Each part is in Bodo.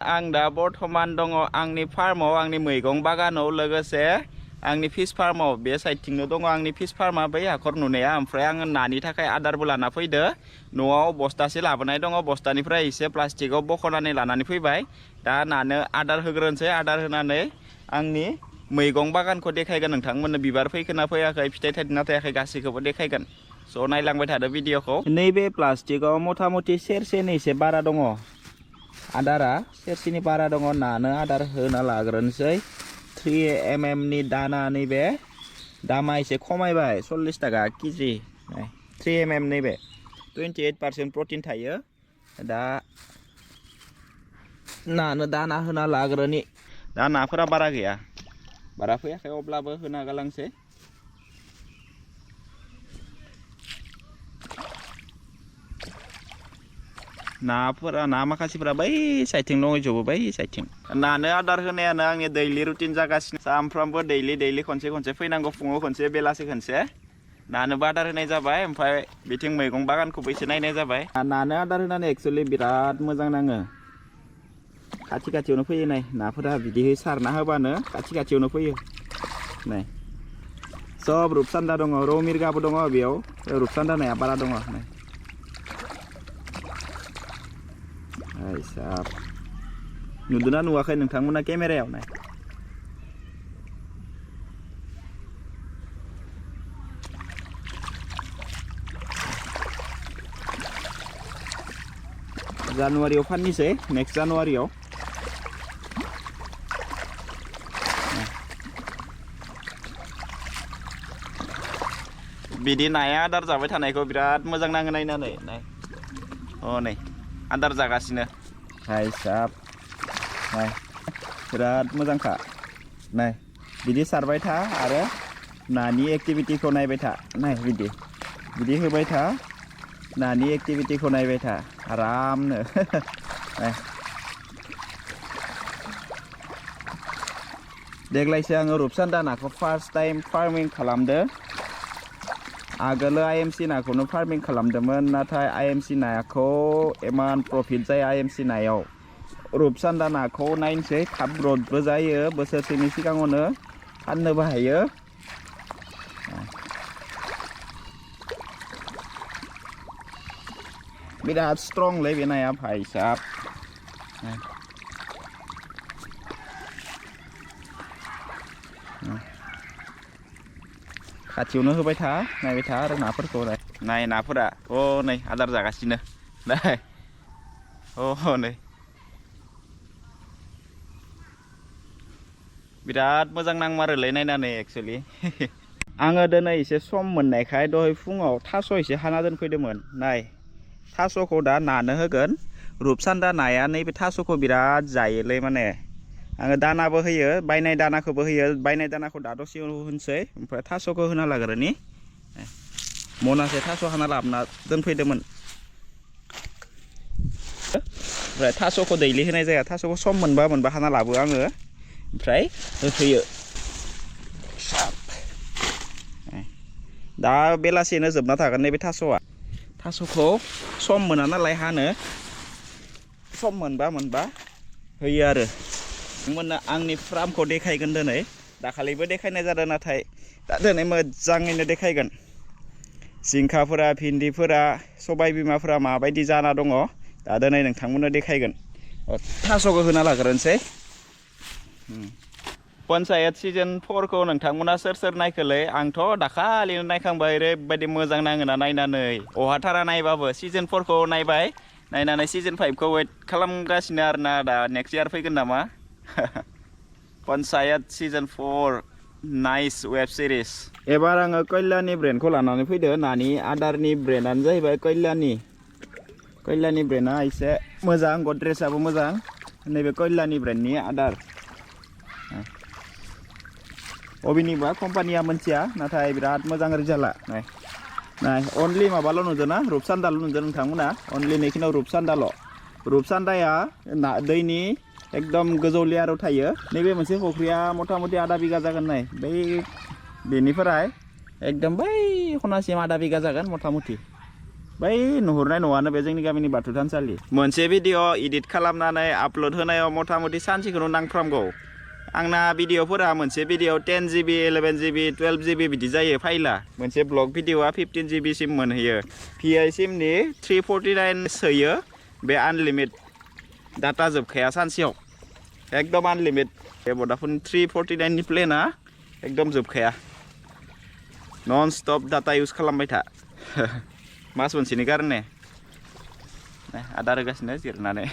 आं दा बर्थमान दङ आंनि फार्माव आंनि मैगं बागानाव लोगोसे आंनि फिश फार्माव बे साइडथिंनो दङ आंनि फिश फार्मा बै हाखर नुनाया ओमफ्राय आङो नानि थाखाय आदारबो लाना फैदो न'आव बस्तासे लाबोनाय दङ बस्तानिफ्राय एसे प्लास्टिकआव बख'नानै लानानै फैबाय दा नानो आदार होग्रोनोसै आदार होनानै आंनि मैगं बागानखौ देखायगोन नोंथांमोननो बिबार फैखोना फैयाखै फिथाइ थाइदोंना थायाखै गासैखौबो देखायगोन स' नायलांबाय थादो भिडिअखौ नैबे प्लास्टिकआव मथा मथि सेरसेनि एसे बारा दङ आदारा सेरसेनि बारा दङ नानो आदार होना लाग्रोनोसै 3 mm नि दाना नैबे दामा एसे खमायबाय 40 थाखा केजि 3 mm नैबे 28% प्रटिन थायो दा नानो दाना होना लाग्रोनि दा नाफोरा बारा गैया बारा फैयाखै अब्लाबो होना गालांसै नाफोरा ना माखासेफोरा बै साइडथिं दंजोबो बै साइडथिं नानो आदार होनायानो आंनि दैलि रुटिन जागासिनो सानफ्रामबो दैलि खनसे फैनांगौ फुङाव खनसे बेलासे खनसे नानोबो आदार होनाय जाबाय ओमफ्राय बिथिं मैगं बागानखौबो एसे नायनाय जाबाय नानो आदार होनानै एक्चुअलि बिराद मोजां नाङो खाथि खाथियावनो फैयो नाय नाफोरा बिदिहै सारना होबानो खाथि खाथियावनो फैयो नाय सब रुपसान्दा दङ रौ मिरगाबो दङ बेयाव रुपसान्दा नाया बारा दङ नाय साब नुदोंना नुवाखै नोंथांमोना केमेरायाव नाय जानुवारियाव फाननोसै नेक्स्ट जानुवारियाव बिदि नाया आदार जाबाय थानायखौ बिराद मोजां नाङो नायनानै नाय नै आदार जागासिनो हाय साब नाय बिराद मोजांखा नाय बिदि सारबाय था आरो नानि एक्टिभिटिखौ नायबाय था नाय बिदि होबाय था नानि एक्टिभिटिखौ नायबाय था आरामनो नाय देग्लायसो आङो रुपसान्दा नाखौ फार्स्ट टाइम फार्मिं खालामदो आगोलो IMC नाखौनो फार्मिं खालामदोंमोन नाथाय IMC नाखौ इमान प्रफिट जाया IMC नायाव रुपसान्दा नाखौ नायनोसै थाब ग्रथबो जायो बोसोरसेनि सिगाङावनो फाननोबो हायो बिराद स्ट्रंलै बे नाया भाई साब खाथियावनो होबाय था नायबाय था आरो नाफोरखौ नाय नाफोरा नै आदार जागासिनो नाय नै बिराद मोजां नांमारोलै नायनानै एक्चुअलि आङो दिनै एसे सम मोननायखाय दहाय फुङाव थास' एसे हाना दोनफैदोंमोन नाय थास'खौ दा नानो होगोन रुपसान्दा नाया नैबे थास'खौ बिराद जायोलै माने आङो दानाबो होयो बायनाय दानाखौबो होयो बायनाय दानाखौ दा दसे होनोसै ओमफ्राय थास'खौ होना लाग्रोनि मनासे थास' हाना लाबोना दोनफैदोंमोन ओमफ्राय थास'खौ दैलि होनाय जाया थास'खौ सम मोनबा हाना लाबो आङो ओमफ्राय होफैयो दा बेलासेनो जोबना थागोन नैबे थास'खौ सम मोना नालाय हानो सम मोनबा होयो आरो नोंथांमोननो आंनि फार्मखौ देखायगोन दिनै दाखालिबो देखायनाय जादों नाथाय दा दिनै मोजाङैनो देखायगोन जिंखाफोरा भिन्दिफोरा सबाय बिमाफोरा माबायदि जाना दङ दा दिनै नोंथांमोननो देखायगोन थास'खौ होना लाग्रोनोसै पन्चायत सिजन 4खौ नोंथांमोना सोर नायखोलै आंथ' दाखालिनो नायखांबाय ओरैबायदि मोजां नाङोना नायनानै अहाथारा नायबाबो सिजन 4खौ नायबाय नायनानै सिजन 5खौ वेट खालामगासिनो आरोना दा नेक्स्ट इयार फैगोन नामा panchayat season 4 nice web series एबार आङो कल्याणी ब्रेन्डखौ लानानै फैदो नानि आदारनि ब्रेन्डआनो जाहैबाय कल्याणी ब्रेन्डआ एसे मोजां गद्रेजआबो मोजां नैबे कल्याणी ब्रेन्डनि आदार अबेनिबा कम्पानिया मोनथिया नाथाय बिराद मोजां रिजाल्टआ नाय अनलि माबाल' नुदों ना रुपसान्दाल' नुदों नोंथांमोना अनलि नैखिनाव रुपसान्दाया दैनि एकदम गोजौ लेयाराव थायो नैबे मोनसे फुख्रिया मथा मथि आधा बिगा जागोन नाय बेनिफ्राय एकदम बै खनासिम आधा बिगा जागोन मथा मथि बै नुहुरनाय न'आनो बे जोंनि गामिनि बाथौ थानसालि मोनसे भिडिअ इडिट खालामनानै आपल'ड होनायाव मथा मथि सानसेखौनो नांफ्रामगौ आंना भिडिअफोरा मोनसे भिडिअ 10 GB 11 GB 12 GB बिदि जायो फाइला मोनसे ब्लग भिडिअआ 15 GB सिम मोनहैयो VI सिमनि 349 सोयो बे आनलिमिट डाटा जोबखाया सानसेयाव एकदम आनलिमिट बे भडाफोन 349 नि प्लेना एकदम जोबखाया नन स्टप डाटा इउज खालामबाय था मास मोनसेनि कारने आदार होगासिनो जिरनानै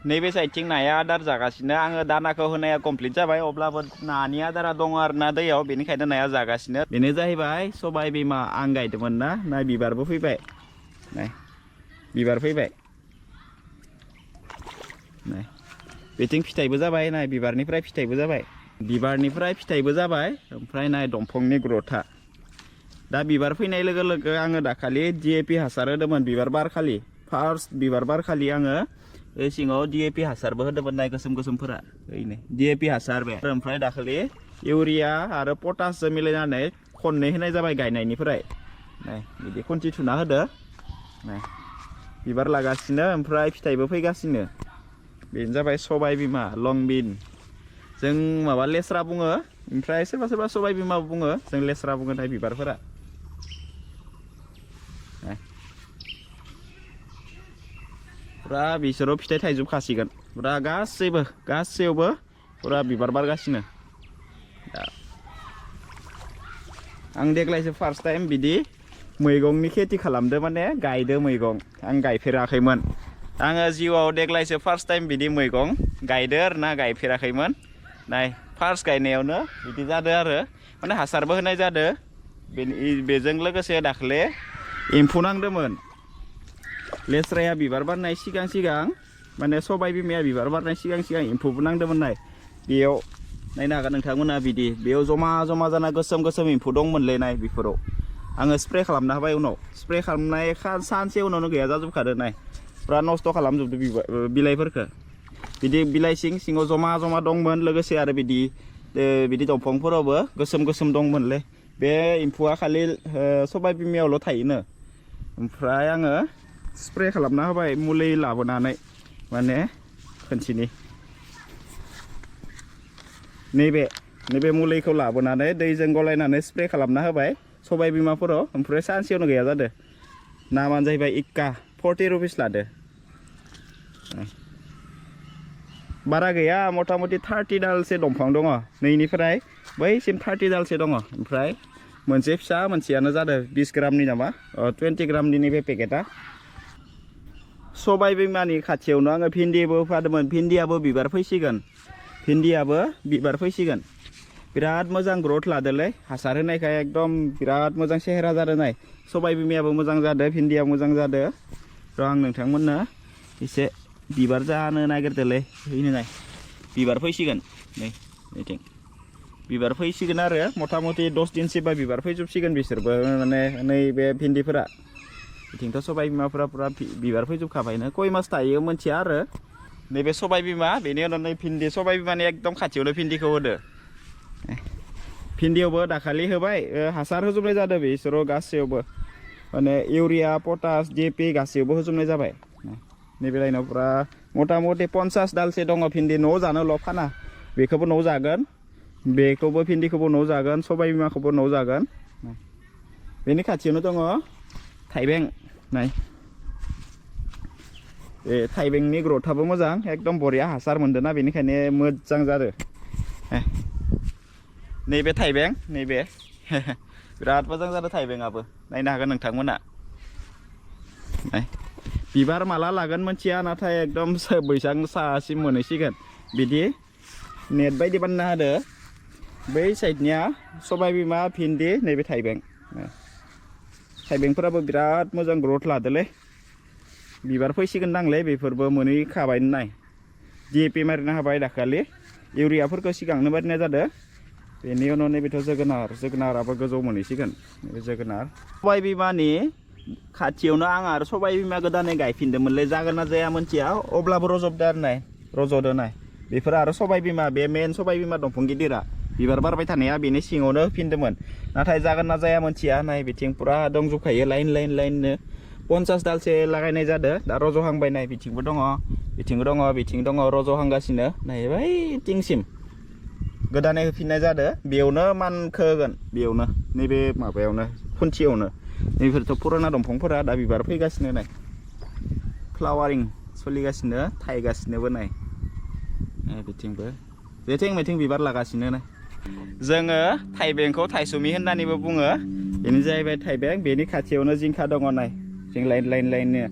नैबे साइडथिं नाया आदार जागासिनो आङो दानाखौ होनाया कमप्लिट जाबाय अब्लाबो नानि आदारा दङ आरो ना दैयाव बेनिखायनो नाया जागासिनो बेनो जाहैबाय सबाय बिमा आं गायदोंमोन ना नाय बिबारबो फैबाय नाय बिबार फैबाय नाय बेथिं फिथाइबो जाबाय नाय बिबारनिफ्राय फिथाइबो जाबाय ओमफ्राय नाय दंफांनि ग्रथा दा बिबार फैनाय लोगो लोगो आङो दाखालि DAP हासार होदोंमोन बिबार बारखालि फार्स्ट बिबार बारखालि आङो सिङाव DAP हासारबो होदोंमोन नाय गोसोम गोसोमफोरा ओइनो DAP हासार बे ओमफ्राय दाखालि इउरिया आरो पटासजों मिलायनानै खननै होनाय जाबाय गायनायनिफ्राय नाय बिदि खनथि थुना होदो नाय बिबार लागासिनो ओमफ्राय फिथाइबो फैगासिनो बेनो जाबाय सबाय बिमा लं बिन जों माबा लेस्रा बुङो ओमफ्राय सोरबा सोरबा सबाय बिमा बुङो जों लेस्रा बुङो नाय बिबारफोरा पुरा बिसोराव फिथाइ थाइजोबखासिगोन पुरा गासैयावबो पुरा बिबार बारगासिनो आं देग्लायसो फार्स्ट टाइम बिदि मैगंनि खेथि खालामदो माने गायदो मैगं आं गायफेराखैमोन आङो जिउआव देग्लायसो फार्स्ट टाइम बिदि मैगं गायदो आरो ना गायफेराखैमोन नाय फार्स्ट गायनायावनो बिदि जादों आरो माने हासारबो होनाय जादों बेजों लोगोसे दाख्लै एम्फौ नांदोंमोन लेस्राया बिबार बारनाय सिगां माने सबाय बिमाया बिबार बारनाय सिगां एम्फौबो नांदोंमोन नाय बेयाव नायनो हागोन नोंथांमोना बिदि बेयाव जमा जाना गोसोम एम्फौ दंमोनलै नाय बेफोराव आङो स्प्रे खालामना होबाय उनाव स्प्रे खालामनाय सानसे उनावनो गैया जाजोबखादों नाय पुरा नस्थ' खालामजोबदों बिलाइफोरखौ बिदि बिलाइ सिङाव जमा दंमोन लोगोसे आरो बिदि दंफांफोरावबो गोसोम दंमोनलै बे एम्फौआ खालि सबाय बिमायावल' थायोनो ओमफ्राय आङो स्प्रे खालामना होबाय मुलि लाबोनानै माने खनसेनि नैबे मुलिखौ लाबोनानै दैजों गलायनानै स्प्रे खालामना होबाय सबाय बिमाफोराव ओमफ्राय सानसेयावनो गैया जादों नामानो जाहैबाय इक्का 40 रुपिस लादो बारा गैया मथा मथि 30 दालसे दंफां दङ नैनिफ्राय बैसिम 30 दालसे दङ ओमफ्राय मोनसे फिसा मोनसेयानो जादों 20 ग्रामनि नामा 20 ग्रामनि नैबे पेकेटा सबाय बिमानि खाथियावनो आङो भिन्दिबो फोदोंमोन भिन्दियाबो बिबार फैसिगोन बिराद मोजां ग्रोथ लादोलै हासार होनायखाय एकदम बिराद मोजां सेहेरा जादों नाय सबाय बिमायाबो मोजां जादों भिन्दियाबो मोजां जादों र' आं नोंथांमोननो एसे बिबार जानो नागिरदोंलै हैनो नाय बिबार फैसिगोन नै बिथिं बिबार फैसिगोन आरो मथा मथि 10 दिनसोबा बिबार फैजोबसिगोन बिसोरबो माने नैबे भिन्दिफोरा बिथिंथ' सबाय बिमाफोरा पुरा बिबार फैजोबखाबायनो कय मास थायो मोनथिया आरो नैबे सबाय बिमा बेनि उनाव नै भिन्दि सबाय बिमानि एकदम खाथियावनो भिन्दिखौ होदो भिन्दियावबो दाखालि होबाय हासार होजोबनाय जादों बिसोराव गासैयावबो माने इउरिया पटास DAP गासैयावबो होजोबनाय जाबाय नैबे लाइनाव पुरा मथा मथि 50 दालसे दङ भिन्दि न'आव जानोल' फाना बेखौबो न'आव जागोन बेखौबो भिन्दिखौबो न'आव जागोन सबाय बिमाखौबो न'आव जागोन बेनि खाथियावनो दङ थाइबें नाय बे थाइबेंनि ग्रोथआबो मोजां एकदम बरिया हासार मोनदोंना बेनिखायनो मोजां जादों नैबे थाइबें नैबे बिराद मोजां जादों थाइबेंआबो नायनो हागोन नोंथांमोना बिबार माला लागोन मोनथिया नाथाय एकदम बैसां सासिम मोनहैसिगोन बिदि नेट बायदि बानायना होदो बै साइडनिया सबाय बिमा भिन्दि नैबे थाइबेंफोराबो बिराद मोजां ग्रोथ लादोलै बिबार फैसिगोन दांलै बेफोरबो मोनहैखाबायनो नाय DAP मारिना होबाय दाखालि इउरियाफोरखौ सिगांनो मारिनाय जादों बेनि उनाव नैबेथ' जोगोनाराबो गोजौ मोनहैसिगोन जोगोनार सबाय बिमानि खाथियावनो आं आरो सबाय बिमा गोदानै गायफिनदोंमोनलै जागोन ना जाया मोनथिया अब्लाबो रज'दों आरो रज'दों नाय बेफोर आरो सबाय बिमा बे मेन सबाय बिमा दंफां गिदिरा बिबार बारबाय थानाया बेनि सिङावनो होफिनदोंमोन नाथाय जागोन ना जाया मोनथिया नाय बिथिं पुरा दंजोबखायो लाइन लाइन लाइननो 50 दालसो लागायनाय जादों दा रज'हांबाय नाय बिथिंबो दङ बिथिंबो दङ बिथिं दङ रज'हांगासिनो नाय बै थिंसिम गोदानै होफिननाय जादों बेयावनो मानखोगोन बेयावनो नैबे माबायावनो खुन्थियावनो नैफोरथ' पुराना दंफांफोरा दा बिबार फैगासिनो नाय फ्लावारिं सोलिगासिनो थायगासिनोबो नाय बिथिंबो जेथिं मेथिं बिबार लागासिनो नाय जोङो थाइबेंखौ थाइसुमि होननानैबो बुङो बेनो जाहैबाय थाइबें बेनि खाथियावनो जिंखा दङ नाय जों लाइन लाइन लाइननो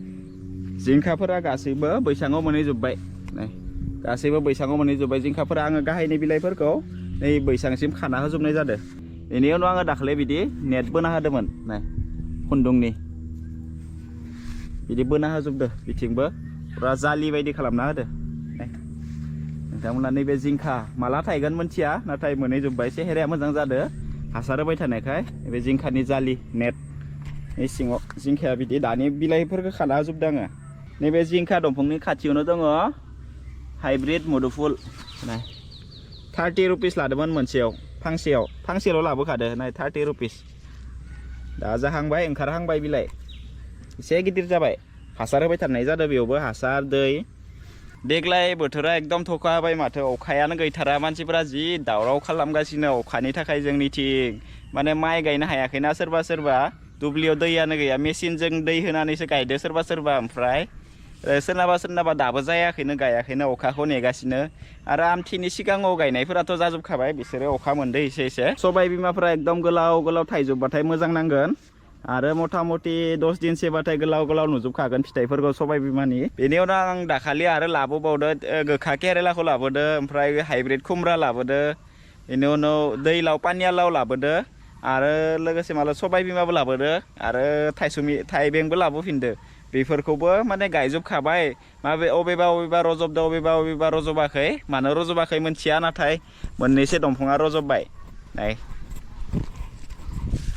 जिंखाफोरा गासैबो बैसाङाव मोनहैजोब्बाय नाय गासैबो बैसाङाव मोनहैजोब्बाय जिंखाफोरा आङो गाहायनि बिलाइफोरखौ नै बैसांसिम खाना होजोबनाय जादों बेनि उनाव आङो दाखालि बिदि नेट बोना होदोंमोन नाय खुन्दुंनि बिदि बोना होजोबदो बिथिंबो पुरा जालि बायदि खालामना होदो नोंथांमोना नैबे जिंखा माला थायगोन मोनथिया नाथाय मोनहैजोब्बाय सेहेराया मोजां जादों हासार होबाय थानायखाय बे जिंखानि जालि नेट नि सिङाव जिंखाया बिदि दानि बिलाइफोरखौ खाना होजोबदों आङो नैबे जिंखा दंफांनि खाथियावनो दङ हाइब्रिड मुदुफुल नाय 30 रुपिस लादोंमोन मोनसेयाव फांसेयाव लाबोखादो नाय 30 रुपिस दा जाहांबाय ओंखारहांबाय बिलाइ एसे गिदिर जाबाय हासार होबाय थानाय जादों बेयावबो हासार दै देग्लाय बोथोरा एकदम थखा होबाय माथो अखायानो गैथारा मानसिफोरा जि दावराव खालामगासिनो अखानि थाखाय जोंनिथिं माने माइ गायनो हायाखैना सोरबा दुब्लियाव दैयानो गैया मेसिनजों दै होनानैसो गायदो सोरबा ओमफ्राय सोरनाबा दाबो जायाखैनो गायाखैनो अखाखौ नेगासिनो आरो आमथिनि सिगाङाव गायनायफोराथ' जाजोबखाबाय बिसोरो अखा मोनदो एसे सबाय बिमाफोरा एकदम गोलाव थाइजोबबाथाय मोजां नांगोन आरो मथा मथि 10 दिनसोबाथाय गोलाव नुजोबखागोन फिथाइफोरखौ सबाय बिमानि बेनि उनाव आं दाखालि आरो लाबोबावदो गोखा केरेलाखौ लाबोदो ओमफ्राय हाइब्रिड खुमब्रा लाबोदो बेनि उनाव दैलाव पानियालाव लाबोदो आरो लोगोसे माला सबाय बिमाबो लाबोदो आरो थाइबेंबो लाबोफिनदो बेफोरखौबो माने गायजोबखाबाय माबे अबेबा रजबदो अबेबा रजबाखै मानो रजबाखै मोनथिया नाथाय मोननैसो दंफाङा रजबबाय नाय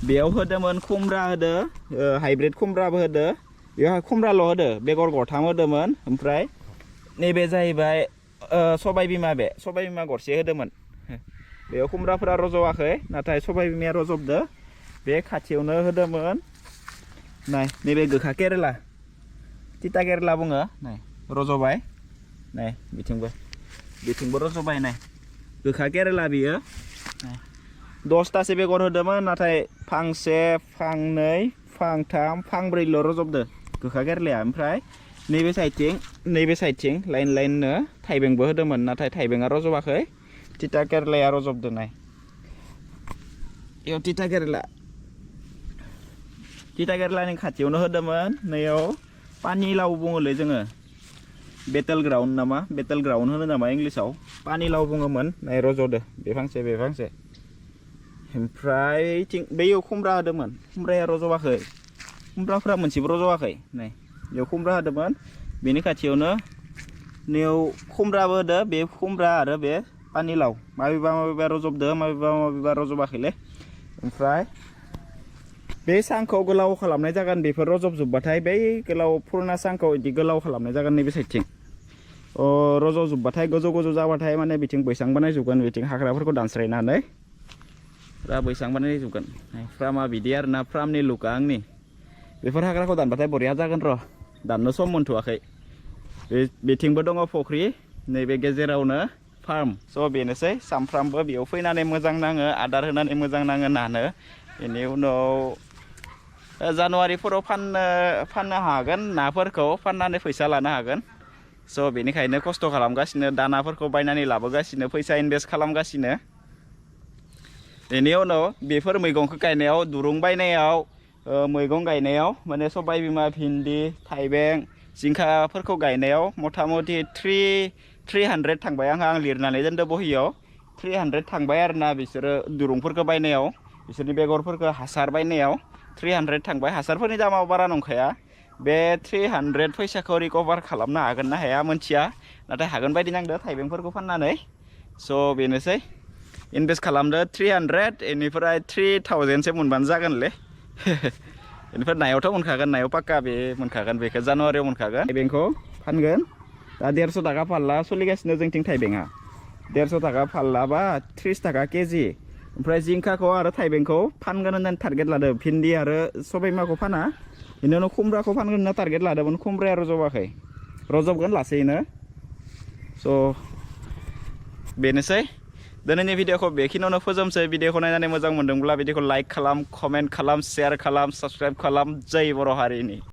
बेयाव होदोंमोन खुमब्रा होदो हाइब्रिड खुमब्राबो होदो बेयाव खुमब्राल' होदो बेगर गरथाम होदोंमोन ओमफ्राय नैबे जाहैबाय सबाय बिमा गरसे होदोंमोन बेयाव खुमब्राफोरा रजवाखै नाथाय सबाय बिमाया रजबदो बे खाथियावनो होदोंमोन नाय नैबे गोखा केरेला तिता केरेला बुङो नाय रजबाय नाय बिथिंबो रजबाय नाय गोखा केरेला बियो 10तासो बेगर होदोंमोन नाथाय फांसे फांनै फांथाम फांब्रैल' रजबदो गोखा केरेलाया ओमफ्राय नैबे साइडथिं लाइननो थाइबेंबो होदोंमोन नाथाय थाइबेंआ रजबाखै तिता केरेलाया रजबदो नाय इयाव तिता केरेलानि खाथियावनो होदोंमोन नैयाव पानिलाव बुङोलै जोङो बेटेल ग्राउन्ड होनो नामा इंलिसाव पानिलाव बुङोमोन नाय रजदो बे फांसे ओमफ्राय बैयाव खुमब्रा होदोंमोन खुमब्राया रजवाखै खुमब्राफोरा मोनसेबो रजवाखै नाय बेयाव खुमब्रा होदोंमोन बेनि खाथियावनो नैयाव खुमब्राबो होदो बे खुमब्रा आरो बे पानिलाव माबेबा रजबदो माबेबा रजबाखैलै ओमफ्राय बे सांखौ गोलाव खालामनाय जागोन बेफोर रजबजोबबाथाय बै गोलाव पुराना सांखौ बिदि गोलाव खालामनाय जागोन नैबे साइडथिं रजजोबबाथाय गोजौ जाबाथाय माने बिथिं बैसां बानायजोबगोन बिथिं हाग्राफोरखौ दानस्रायनानै पुरा बैसां बानायजोबगोन फ्रामा बिदि आरोना फ्रामनि लुकआ आंनि बेफोर हाग्राखौ दानबाथाय बरिया जागोन र दाननो सम मोनथ'वाखै बेथिंबो दङ फख्रि नैबे गेजेरावनो फार्म स' बेनोसै सामफ्रामबो बेयाव फैनानै मोजां नाङो आदार होनानै मोजां नाङो नानो बेनि उनाव जानुवारिफोराव फाननो हागोन नाफोरखौ फाननानै फैसा लानो हागोन स' बेनिखायनो खस्थ' खालामगासिनो दानाफोरखौ बायनानै लाबोगासिनो फैसा इनभेस्ट खालामगासिनो बेनि उनाव बेफोर मैगंखौ गायनायाव दुरुं बायनायाव मैगं गायनायाव माने सबाय बिमा भिन्दि थाइबें जिंखाफोरखौ गायनायाव मथा मथि 300 थांबाय आं लिरनानै दोनदों बहियाव 300 थांबाय आरोना बिसोरो दुरुंफोरखौ बायनायाव बिसोरनि बेगरफोरखौ हासार बायनायाव 300 थांबाय हासारफोरनि दामाव बारा नंखाया बे 300 फैसाखौ रिकभार खालामनो हागोन ना हाया मोनथिया नाथाय हागोन बायदि नांदो थाइबेंफोरखौ फाननानै स' बेनोसै इनभेस्ट खालामदो 300 बेनिफ्राय 3000सो मोनबानो जागोनलै बेनिफ्राय नायावथ' मोनखागोन नायाव पाक्का बे मोनखागोन बेखौ जानुवारियाव मोनखागोन थाइबेंखौ फानगोन दा 150 थाखा फारला सोलिगासिनो जोंथिं थाइबेंआ 150 थाखा फाल्ला बा 30 थाखा केजि ओमफ्राय जिंखाखौ आरो थाइबेंखौ फानगोन होननानै टारगेट लादों भिन्दि आरो सबायबिमाखौ फाना बेनि उनाव खुमब्राखौ फानगोन होनना टारगेट लादोंमोन खुमब्राया रज'बाखै रजबगोन लासैनो स' बेनोसै दिनैनि भिडिअखौ बेखिनियावनो फोजोबसै भिडिअखौ नायनानै मोजां मोनदोंब्ला भिडिअखौ लाइक खालाम कमेन्ट खालाम शेयार खालाम साबस्क्राइब खालाम जै बर' हारिनि